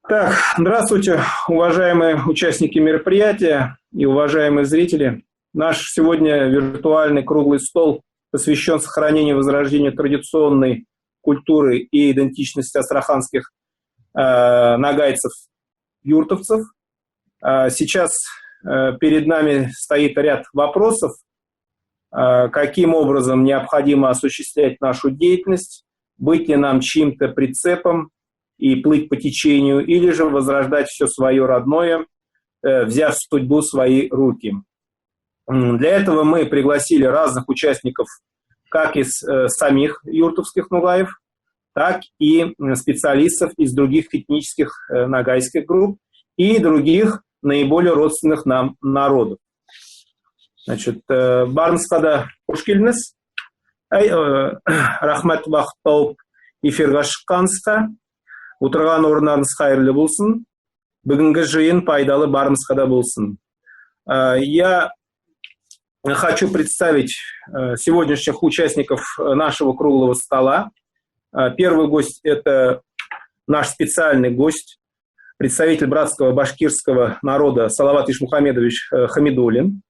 Так, здравствуйте, уважаемые участники мероприятия и уважаемые зрители. Наш сегодня виртуальный круглый стол посвящен сохранению и возрождению традиционной культуры и идентичности астраханских нагайцев-юртовцев. Сейчас перед нами стоит ряд вопросов, каким образом необходимо осуществлять нашу деятельность, быть ли нам чьим-то прицепом и плыть по течению, или же возрождать все свое родное, взяв судьбу в свои руки. Для этого мы пригласили разных участников, как из самих юртовских нугаев, так и специалистов из других этнических нагайских групп и других наиболее родственных нам народов. Значит, бармскада пушкильнес, рахмет вахтауп и фергашканска, Отырған орындарыңыз қайырлы болсын. Бүгінгі жиын пайдалы барымызға болсын. Я хочу представить сегодняшних участников нашего круглого стола. Первый гость – это наш специальный гость, представитель братского башкирского народа Салават Ишмухамедович Хамидуллин.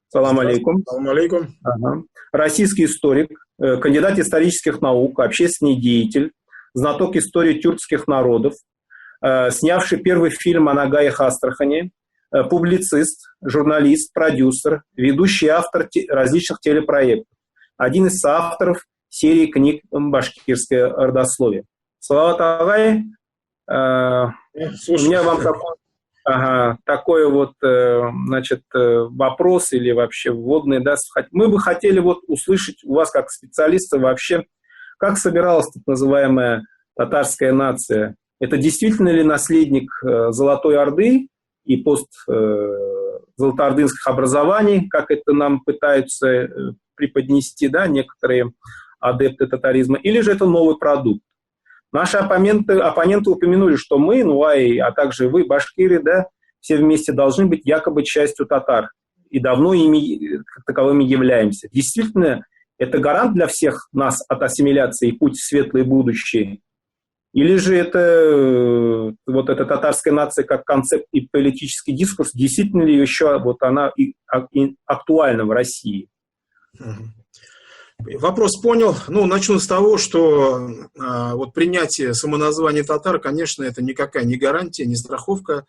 Салам алейкум. Салам алейкум. Ага. Российский историк, кандидат исторических наук, общественный деятель, знаток истории тюркских народов, снявший первый фильм о Нагаях Астрахани, публицист, журналист, продюсер, ведущий автор различных телепроектов, один из соавторов серии книг «Башкирское родословие». Салават агай, у меня вам такой вот, значит, вопрос или вообще вводный, да, мы бы хотели вот услышать у вас как специалиста вообще, как собиралась так называемая татарская нация? Это действительно ли наследник Золотой Орды и золотоордынских образований, как это нам пытаются преподнести, да, некоторые адепты татаризма, или же это новый продукт? Наши оппоненты упомянули, что мы, нуаи, а также вы, башкиры, да, все вместе должны быть якобы частью татар, и давно ими как таковыми являемся. Действительно, это гарант для всех нас от ассимиляции и путь в светлое будущее? Или же это вот эта татарская нация как концепт и политический дискурс, действительно ли еще вот она и актуальна в России? Вопрос понял. Ну, начну с того, что вот принятие самоназвания татар, конечно, это никакая не гарантия, не страховка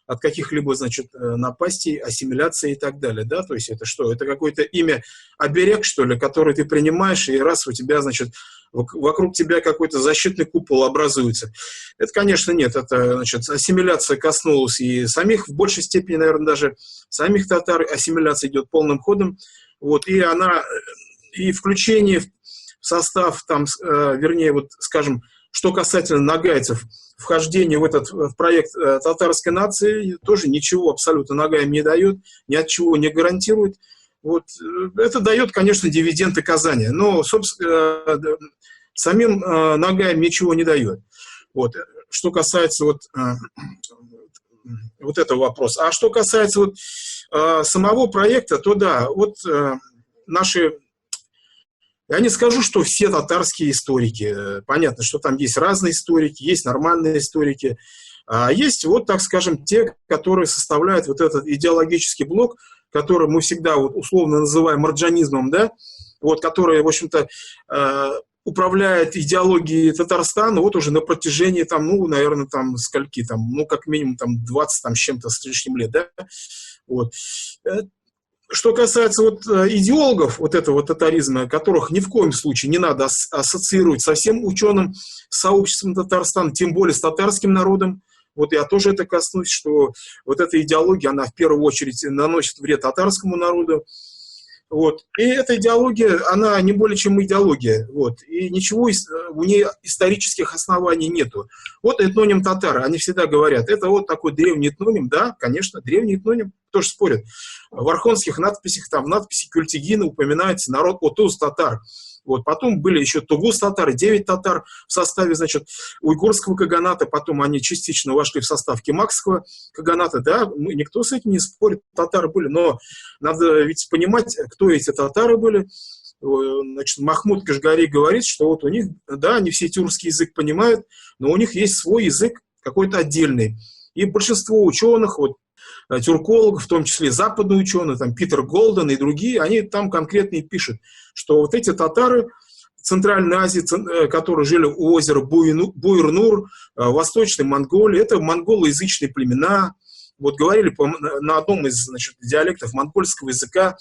от каких-либо, значит, напастей, ассимиляции и так далее, да, то есть это что, это какое-то имя, оберег, что ли, который ты принимаешь, и раз у тебя, значит, вокруг тебя какой-то защитный купол образуется. Это, конечно, нет, это, значит, ассимиляция коснулась и самих, в большей степени, наверное, даже самих татар, ассимиляция идет полным ходом, вот, и она, и включение в состав, там, вернее, вот, скажем, что касательно нагайцев, вхождение в этот проект татарской нации тоже ничего абсолютно нагаям не дает, ни от чего не гарантирует. Вот. Это дает, конечно, дивиденды Казани, но, собственно, самим нагаям ничего не дает. Вот. Что касается вот этого вопроса. А что касается вот самого проекта, то да, вот наши... Я не скажу, что все татарские историки. Понятно, что там есть разные историки, есть нормальные историки. А есть, вот так скажем, те, которые составляют вот этот идеологический блок, который мы всегда вот условно называем марджанизмом, да, вот, который, в общем-то, управляет идеологией Татарстана вот уже на протяжении, там, ну, наверное, там, скольки, там, ну, как минимум, там, 20 там, с чем-то с лишним лет, да, вот. Что касается вот идеологов вот этого татаризма, которых ни в коем случае не надо ассоциировать со всем ученым сообществом Татарстана, тем более с татарским народом, вот я тоже это коснусь, что вот эта идеология, она в первую очередь наносит вред татарскому народу. Вот. И эта идеология, она не более чем идеология. Вот. И ничего у нее исторических оснований нету. Вот этноним татар, они всегда говорят, это вот такой древний этноним, да, конечно, древний этноним, кто же спорит. В архонских надписях, там в надписи Кюльтигина упоминается народ Отуз татар. Вот. Потом были еще тугус татары, 9 татар в составе, значит, уйгурского каганата, потом они частично вошли в состав кимакского каганата, да, никто с этим не спорит, татары были, но надо ведь понимать, кто эти татары были. Значит, Махмуд Кашгари говорит, что вот у них, да, они все тюркский язык понимают, но у них есть свой язык, какой-то отдельный. И большинство ученых, вот, тюркологов, в том числе западные ученые, там Питер Голден и другие, они там конкретно и пишут, что вот эти татары Центральной Азии, которые жили у озера Буйр-Нур, Восточной Монголии, это монголоязычные племена, вот говорили на одном из, значит, диалектов монгольского языка.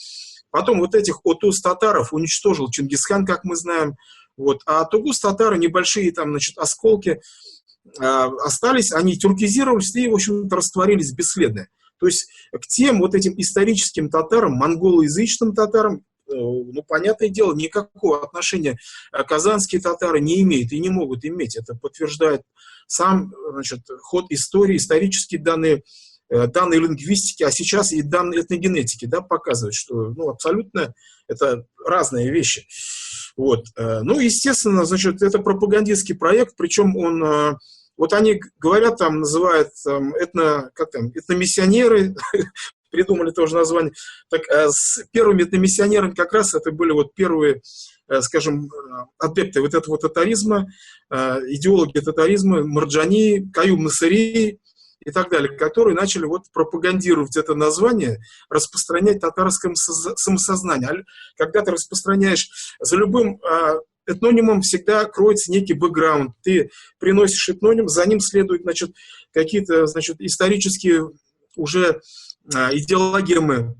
Потом вот этих отуз-татаров уничтожил Чингисхан, как мы знаем, вот, а тугус-татары, небольшие там, значит, осколки, остались, они тюркизировались и, в общем-то, растворились бесследно. То есть к тем вот этим историческим татарам, монголоязычным татарам, ну, понятное дело, никакого отношения казанские татары не имеют и не могут иметь. Это подтверждает сам, значит, ход истории, исторические данные лингвистики, а сейчас и данные этногенетики, да, показывают, что, ну, абсолютно это разные вещи. Вот. Ну, естественно, значит, это пропагандистский проект, причем он, вот они говорят, там, называют этномиссионеры, придумали тоже название. Так, с первыми этномиссионерами как раз это были вот первые, скажем, адепты вот этого татаризма, идеологи татаризма, Марджани, Каюм Насыри и так далее, которые начали вот пропагандировать это название, распространять татарское самосознание. Когда ты распространяешь за любым этнонимом, всегда кроется некий бэкграунд. Ты приносишь этноним, за ним следуют, значит, какие-то, значит, исторические уже идеологемы.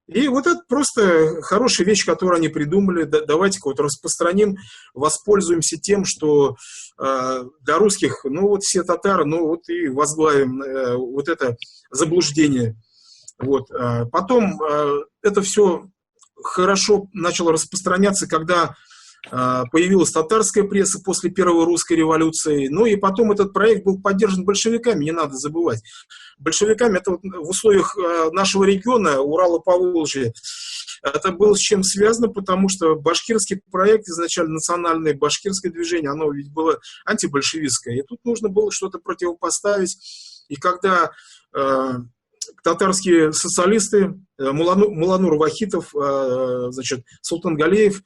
И вот это просто хорошая вещь, которую они придумали. Давайте-ка вот распространим, воспользуемся тем, что для русских, ну вот все татары, ну вот и возглавим вот это заблуждение. Вот. Потом это все хорошо начало распространяться, когда появилась татарская пресса после первой русской революции. Ну и потом этот проект был поддержан большевиками, не надо забывать. Большевиками это вот в условиях нашего региона, Урала, Поволжья, это было с чем связано, потому что башкирский проект, изначально национальное башкирское движение, оно ведь было антибольшевистское. И тут нужно было что-то противопоставить. И когда татарские социалисты, Муланур Вахитов, значит, Султан Галеев,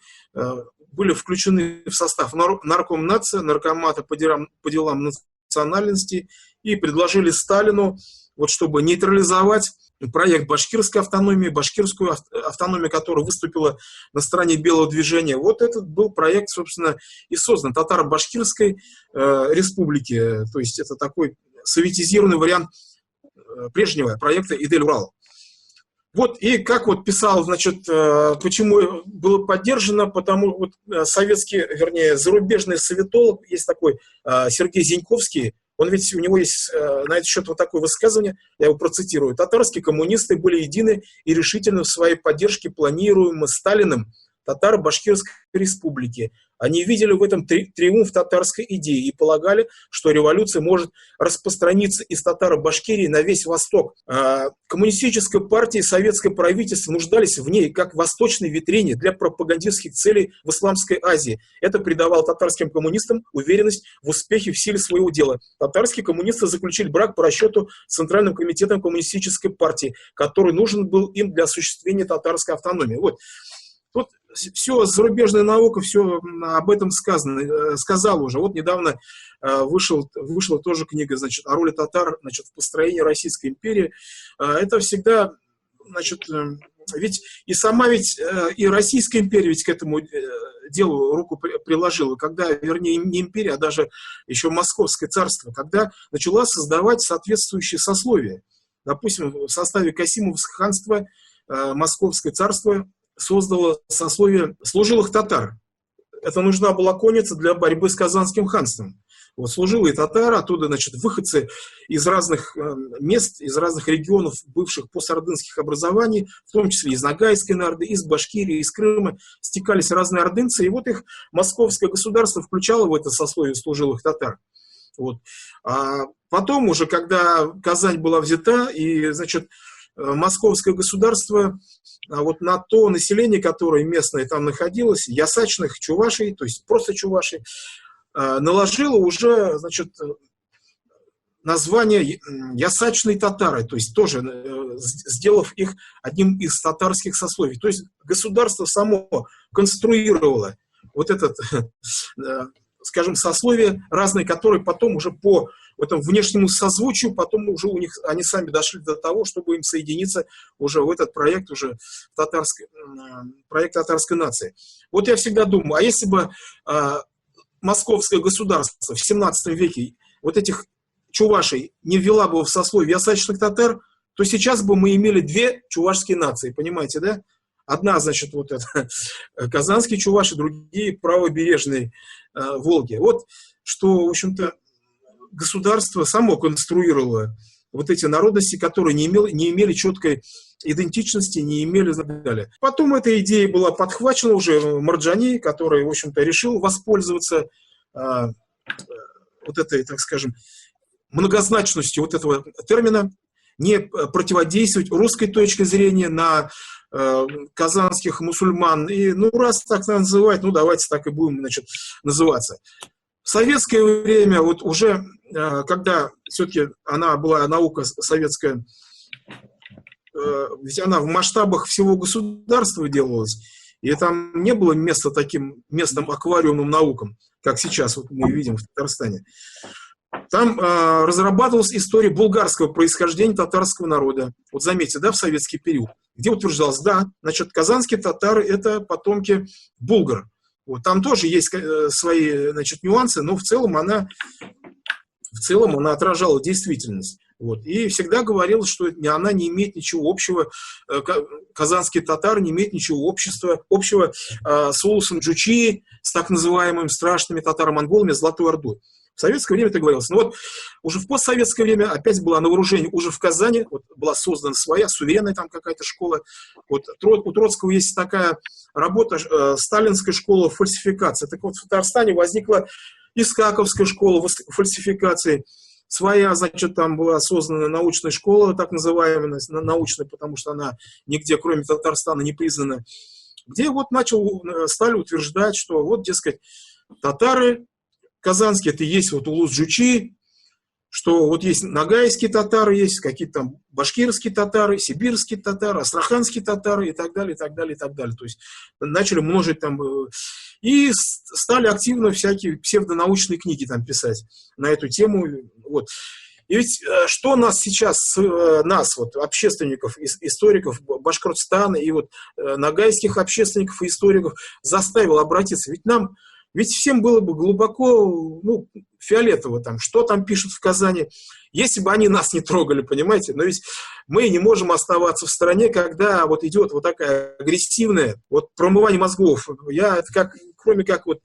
были включены в состав наркомнации, наркомата по делам национальности и предложили Сталину, вот, чтобы нейтрализовать проект башкирской автономии, башкирскую автономию, которая выступила на стороне белого движения. Вот этот был проект, собственно, и создан. Татаро-башкирской республики, то есть это такой советизированный вариант прежнего проекта Идель-Урал. Вот, и как вот писал, значит, почему было поддержано, потому вот советский, вернее, зарубежный советолог, есть такой Сергей Зиньковский, он ведь, у него есть на этот счет вот такое высказывание, я его процитирую: «Татарские коммунисты были едины и решительны в своей поддержке планируемой Сталиным Татаро-Башкирской республики. Они видели в этом триумф татарской идеи и полагали, что революция может распространиться из Татаро-Башкирии на весь Восток. Коммунистическая партия и советское правительство нуждались в ней как в восточной витрине для пропагандистских целей в Исламской Азии. Это придавало татарским коммунистам уверенность в успехе в силе своего дела. Татарские коммунисты заключили брак по расчету с Центральным комитетом коммунистической партии, который нужен был им для осуществления татарской автономии». Вот. Тут все, зарубежная наука, все об этом сказала уже. Вот недавно вышла тоже книга, значит, о роли татар, значит, в построении Российской империи. Это всегда, значит, ведь и сама ведь и Российская империя ведь к этому делу руку приложила, когда, вернее, не империя, а даже еще Московское царство, когда начала создавать соответствующие сословия. Допустим, в составе Касимовского ханства Московское царство создало сословие служилых татар. Это нужна была конница для борьбы с Казанским ханством. Вот, служилые татары, оттуда, значит, выходцы из разных мест, из разных регионов бывших постордынских образований, в том числе из Ногайской Орды, из Башкирии, из Крыма, стекались разные ордынцы, и вот их московское государство включало в это сословие служилых татар. Вот. А потом уже, когда Казань была взята, и, значит, московское государство, вот на то население, которое местное там находилось, ясачных чувашей, то есть просто чувашей, наложило уже, значит, название ясачные татары, то есть тоже сделав их одним из татарских сословий. То есть государство само конструировало вот этот скажем, сословия разные, которые потом уже по этому внешнему созвучию, потом уже у них, они сами дошли до того, чтобы им соединиться уже в этот проект, уже проект татарской нации. Вот я всегда думаю, а если бы московское государство в 17 веке вот этих чувашей не ввела бы в сословие осадочных татар, то сейчас бы мы имели две чувашские нации, понимаете, да? Одна, значит, вот это казанские чуваши, другие правобережные Волги. Вот что, в общем-то, государство само конструировало вот эти народности, которые не имели четкой идентичности, не имели и так далее. Потом эта идея была подхвачена уже Марджани, который, в общем-то, решил воспользоваться вот этой, так скажем, многозначностью вот этого термина, не противодействовать русской точке зрения на казанских мусульман. И, ну, раз так называть, ну, давайте так и будем, значит, называться. В советское время, вот уже, когда все-таки она была наука советская, ведь она в масштабах всего государства делалась, и там не было места таким местом аквариумным наукам, как сейчас вот мы видим в Татарстане. Там разрабатывалась история булгарского происхождения татарского народа. Вот заметьте, да, в советский период, где утверждалось, да, значит, казанские татары – это потомки булгар. Вот, там тоже есть свои, значит, нюансы, но в целом она отражала действительность. Вот. И всегда говорила, что она не имеет ничего общего, казанские татары не имеют ничего общего с улусом Джучи, с так называемыми страшными татаро-монголами, Золотой Ордой. В советское время это говорилось. Но вот уже в постсоветское время опять была на вооружении, уже в Казани, вот была создана своя, суверенная там какая-то школа. Вот у Троцкого есть такая работа, сталинская школа фальсификации. Так вот в Татарстане возникла Искаковская школа фальсификации. Своя, значит, там была создана научная школа, так называемая, научная, потому что она нигде, кроме Татарстана, не признана. Где вот стали утверждать, что вот, дескать, татары казанские, это и есть вот улус Джучи, что вот есть нагайские татары, есть какие-то там башкирские татары, сибирские татары, астраханские татары и так далее, и так далее, и так далее. То есть начали множить там, и стали активно всякие псевдонаучные книги там писать на эту тему. Вот. И ведь что нас сейчас, вот, общественников, историков Башкортостана и вот нагайских общественников и историков заставило обратиться? Ведь всем было бы глубоко, ну, фиолетово там, что там пишут в Казани, если бы они нас не трогали, понимаете? Но ведь мы не можем оставаться в стороне, когда вот идет вот такая агрессивная, вот промывание мозгов. Кроме как вот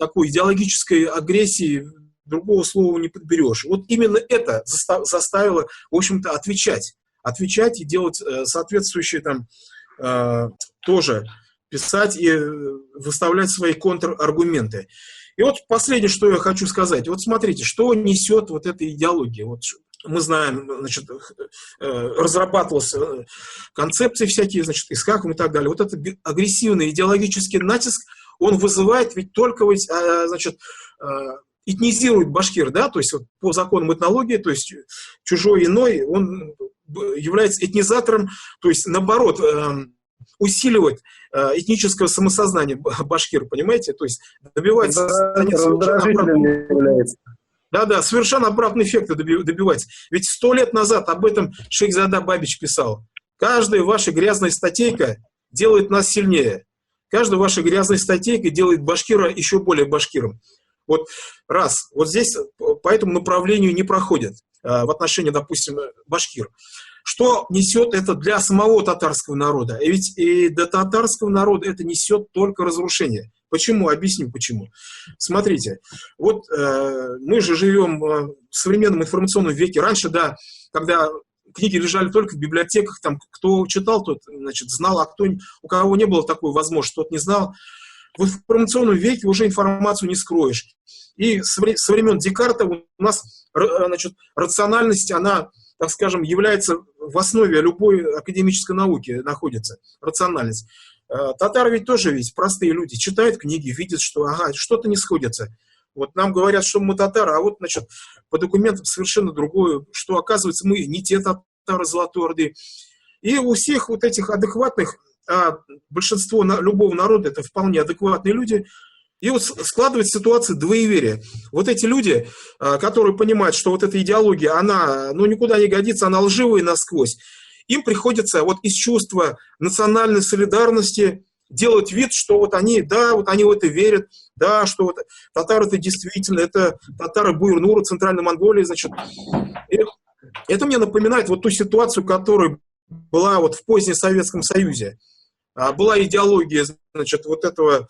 такой идеологической агрессии, другого слова не подберешь. Вот именно это заставило, в общем-то, отвечать и делать соответствующие там тоже писать и выставлять свои контраргументы. И вот последнее, что я хочу сказать. Вот смотрите, что несет вот эта идеология. Вот мы знаем, значит, разрабатывалась концепции всякие, значит, Искаком и так далее. Вот этот агрессивный идеологический натиск, он вызывает ведь только, значит, этнизирует башкир, да, то есть вот по законам этнологии, то есть чужой иной, он является этнизатором, то есть наоборот, усиливать этническое самосознание башкир, понимаете? То есть добивается... Да, совершенно обратный эффект добивается. Ведь 100 лет назад об этом Шейхзада Бабич писал. Каждая ваша грязная статейка делает нас сильнее. Каждая ваша грязная статейка делает башкира еще более башкиром. Вот раз, вот здесь по этому направлению не проходит в отношении, допустим, башкир. Что несет это для самого татарского народа? И ведь и для татарского народа это несет только разрушение. Почему? Объясню почему. Смотрите, вот мы же живем в современном информационном веке. Раньше, да, когда книги лежали только в библиотеках, там кто читал, тот, значит, знал, а у кого не было такой возможности, тот не знал. В информационном веке уже информацию не скроешь. И со времен Декарта у нас, значит, рациональность, она, так скажем, является в основе любой академической науки, находится рациональность. Татары ведь тоже простые люди, читают книги, видят, что что-то не сходится. Вот нам говорят, что мы татары, а вот, значит, по документам совершенно другое, что, оказывается, мы не те татары Золотой Орды. И у всех вот этих адекватных, большинство любого народа, это вполне адекватные люди, И вот складывается ситуация двоеверия. Вот эти люди, которые понимают, что вот эта идеология, она никуда не годится, она лживая насквозь, им приходится вот из чувства национальной солидарности делать вид, что вот они, да, вот они в это верят, да, что вот татары это действительно, это татары Буйрнура, Центральной Монголии, значит. И это мне напоминает вот ту ситуацию, которая была вот в позднем Советском Союзе. Была идеология, значит, вот этого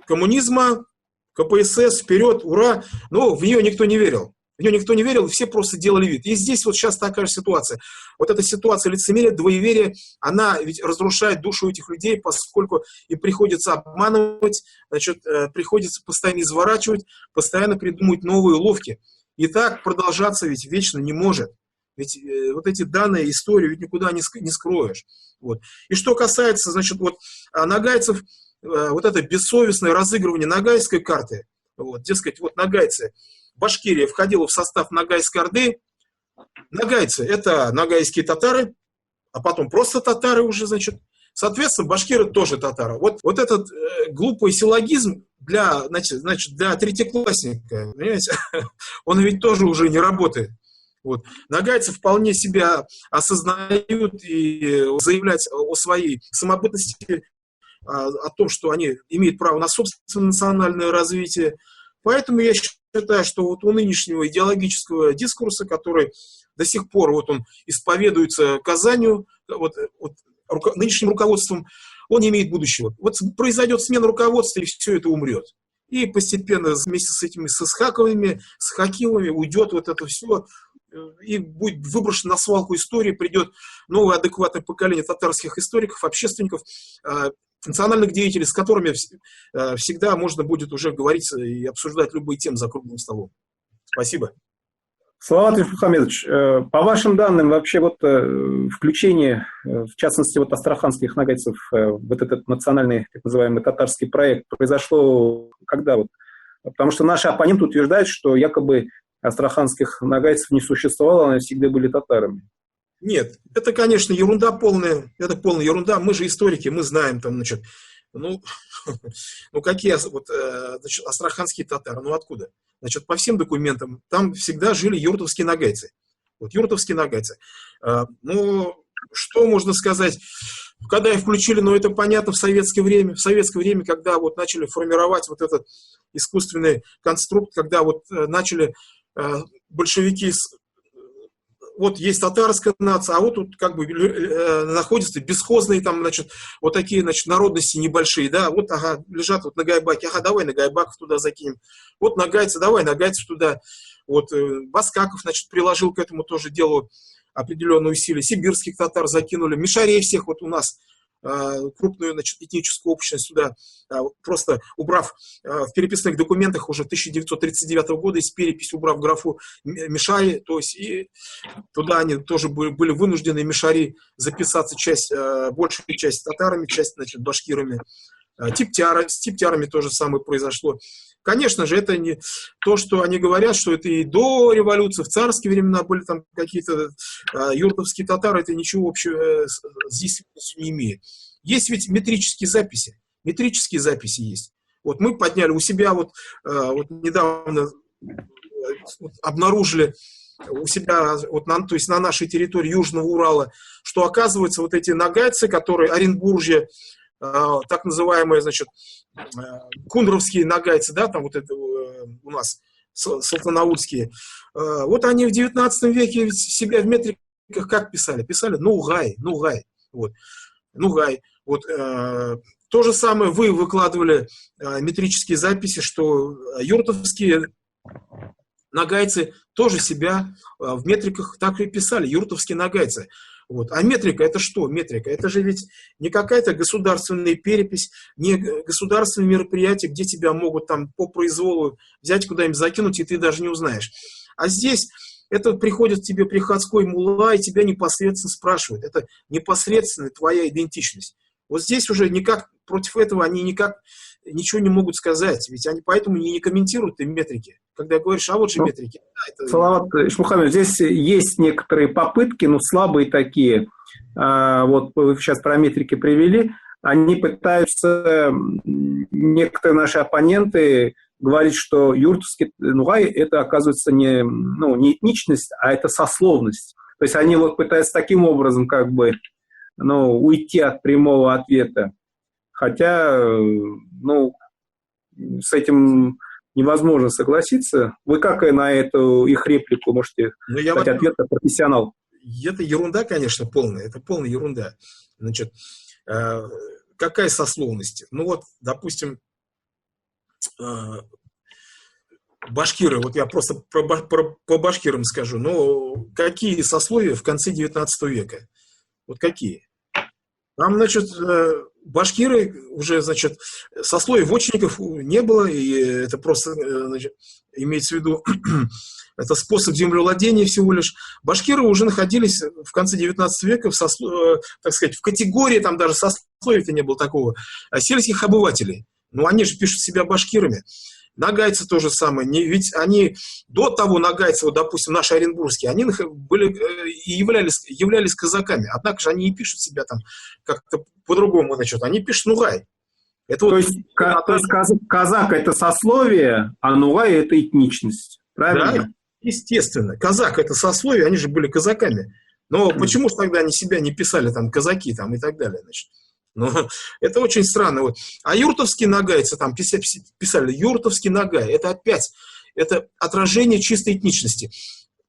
коммунизма, КПСС, вперед, ура, но в нее никто не верил. В нее никто не верил, все просто делали вид. И здесь вот сейчас такая же ситуация. Вот эта ситуация лицемерия, двоеверия, она ведь разрушает душу этих людей, поскольку им приходится обманывать, значит, приходится постоянно изворачивать, постоянно придумывать новые уловки. И так продолжаться ведь вечно не может. Ведь вот эти данные, историю ведь никуда не скроешь. Вот. И что касается, значит, вот нагайцев, вот это бессовестное разыгрывание нагайской карты, вот, дескать, вот нагайцы, Башкирия входила в состав Ногайской Орды. Ногайцы – это ногайские татары, а потом просто татары уже, значит. Соответственно, башкиры тоже татары. Вот этот глупый силлогизм для третьеклассника, понимаете, он ведь тоже уже не работает. Вот. Ногайцы вполне себя осознают и заявляют о своей самобытности, о том, что они имеют право на собственное национальное развитие. Поэтому я считаю, что вот у нынешнего идеологического дискурса, который до сих пор вот он исповедуется Казанью, нынешним руководством, он не имеет будущего. Вот произойдет смена руководства, и все это умрет. И постепенно вместе с этими с Исхаковыми, с Хакимовыми уйдет вот это все, и будет выброшено на свалку истории, придет новое адекватное поколение татарских историков, общественников, национальных деятелей, с которыми всегда можно будет уже говорить и обсуждать любые темы за круглым столом. Спасибо. Салават Ильшмухамедович, по вашим данным, вообще вот включение, в частности, вот астраханских нагайцев, вот этот национальный, так называемый татарский проект, произошло когда? Вот? Потому что наши оппоненты утверждают, что якобы астраханских нагайцев не существовало, они всегда были татарами. Нет, это, конечно, ерунда полная, это полная ерунда. Мы же историки, мы знаем там, значит, какие вот, значит, астраханские татары, откуда? Значит, по всем документам там всегда жили юртовские нагайцы. Вот юртовские нагайцы. Что можно сказать? Когда их включили, это понятно, в советское время, когда вот начали формировать вот этот искусственный конструкт, когда вот начали большевики, вот есть татарская нация, а вот тут как бы находятся бесхозные там, значит, вот такие, значит, народности небольшие, да, вот, лежат вот нагайбаки, давай нагайбаков туда закинем, вот нагайцы, давай нагайцев туда, вот, Баскаков, значит, приложил к этому тоже делу определенные усилия, сибирских татар закинули, мишарей всех вот у нас, крупную, значит, этническую общность сюда, просто убрав в переписных документах уже 1939 года из переписи, убрав графу мишари, то есть и туда они тоже были вынуждены, мишари, записаться, большая часть татарами, часть, значит, башкирами. С типтярами то же самое произошло. Конечно же, это не то, что они говорят, что это и до революции, в царские времена были там какие-то юртовские татары, это ничего общего с действительностью не имеет. Есть ведь метрические записи есть. Вот мы подняли у себя, вот недавно обнаружили у себя, то есть на нашей территории Южного Урала, что оказывается вот эти нагайцы, которые Оренбуржье, так называемые, значит, кундровские нагайцы, да, там вот это у нас салтанаутские, вот они в 19 веке себя в метриках как писали? Писали нугай, вот, нугай. Вот, то же самое вы выкладывали метрические записи, что юртовские нагайцы тоже себя в метриках так и писали, юртовские нагайцы. Вот. А метрика – это что? Метрика – это же ведь не какая-то государственная перепись, не государственное мероприятие, где тебя могут там по произволу взять куда-нибудь закинуть, и ты даже не узнаешь. А здесь это приходит к тебе приходской мулла, и тебя непосредственно спрашивают. Это непосредственно твоя идентичность. Вот здесь уже никак против этого они никак ничего не могут сказать, ведь они поэтому не комментируют и метрики. Когда говоришь, вот же метрики. Салават Ильшмухамедович, здесь есть некоторые попытки, слабые такие, вот вы сейчас про метрики привели, они пытаются, некоторые наши оппоненты, говорить, что юртовский нугай – это, оказывается, не этничность, а это сословность. То есть они вот пытаются таким образом как бы уйти от прямого ответа. Хотя, с этим невозможно согласиться. Вы как на эту их реплику можете дать ответ как профессионал? Это ерунда, конечно, полная. Это полная ерунда. Значит, какая сословность? Ну вот, допустим, башкиры, вот я просто по башкирам скажу, но какие сословия в конце 19 века? Вот какие? Там, значит, башкиры уже, значит, сословий вотчинников не было, и это просто, значит, имеется в виду, это способ землевладения всего лишь. Башкиры уже находились в конце 19 века так сказать, в категории, там даже сословия-то не было такого, сельских обывателей. Ну, они же пишут себя башкирами. Нагайцы то же самое. Ведь они до того, нагайцы, вот, допустим, наши оренбургские, они являлись казаками. Однако же они не пишут себя там как-то по-другому, значит. Они пишут нугай. Это то есть казак – это сословие, а нугай – это этничность. Правильно? Да, естественно. Казак – это сословие, они же были казаками. Но почему же тогда они себя не писали там казаки там, и так далее, значит? Но это очень странно. Вот. А юртовские нагайцы, там писали, юртовский нагай, это опять, это отражение чистой этничности.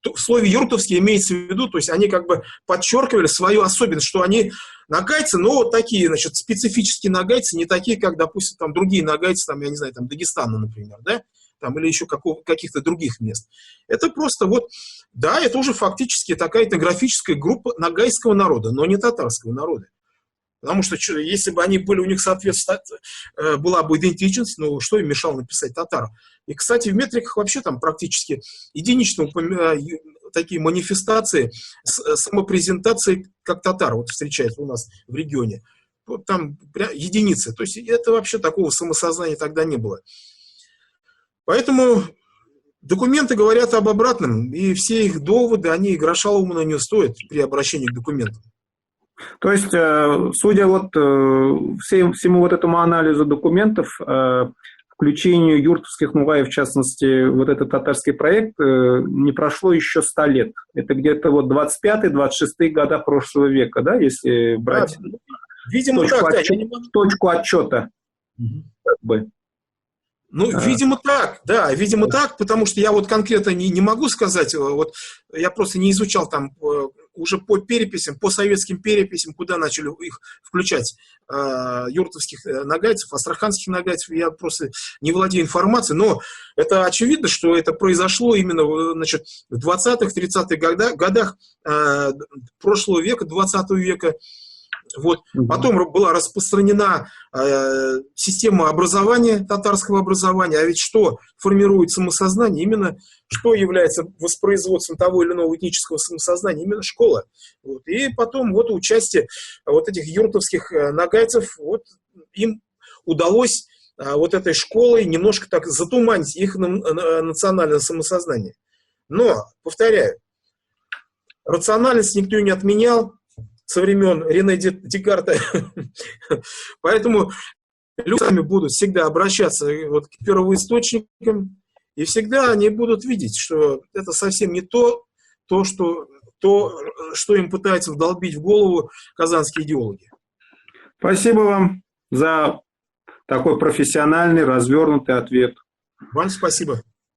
В слове юртовский имеется в виду, то есть они как бы подчеркивали свою особенность, что они нагайцы, но вот такие, значит, специфические нагайцы, не такие, как, допустим, там другие нагайцы, там, я не знаю, там Дагестана, например, да, там, или еще каких-то других мест. Это просто вот, да, это уже фактически такая этнографическая группа нагайского народа, но не татарского народа. Потому что если бы они были, у них была бы идентичность, ну что им мешало написать татар? И, кстати, в метриках вообще там практически единично такие манифестации, самопрезентации как татар вот встречаются у нас в регионе. Вот там единицы. То есть это вообще такого самосознания тогда не было. Поэтому документы говорят об обратном, и все их доводы, они гроша ломаного не стоят при обращении к документам. То есть, судя вот всему вот этому анализу документов, включению юртовских нугаев, в частности, вот этот татарский проект, не прошло еще 100 лет. Это где-то вот 25-26 года прошлого века, да, если брать видимо, точку отчета. Как бы. Ну, видимо, так, да, видимо, так, потому что я вот конкретно не могу сказать, вот я просто не изучал там уже по переписям, по советским переписям, куда начали их включать юртовских нагайцев, астраханских нагайцев, я просто не владею информацией, но это очевидно, что это произошло именно, значит, в 20-х, 30-х годах прошлого века, 20 века. Вот. Потом была распространена система образования, татарского образования. А ведь что формирует самосознание? Именно что является воспроизводством того или иного этнического самосознания? Именно школа. Вот. И потом вот участие вот этих юртовских нагайцев, вот, им удалось вот этой школой немножко так затуманить их национальное самосознание. Но, повторяю, рациональность никто не отменял со времен Рене Декарта. Поэтому люди сами будут всегда обращаться вот к первоисточникам, и всегда они будут видеть, что это совсем не то, что им пытаются вдолбить в голову казанские идеологи. Спасибо вам за такой профессиональный, развернутый ответ. Вам спасибо.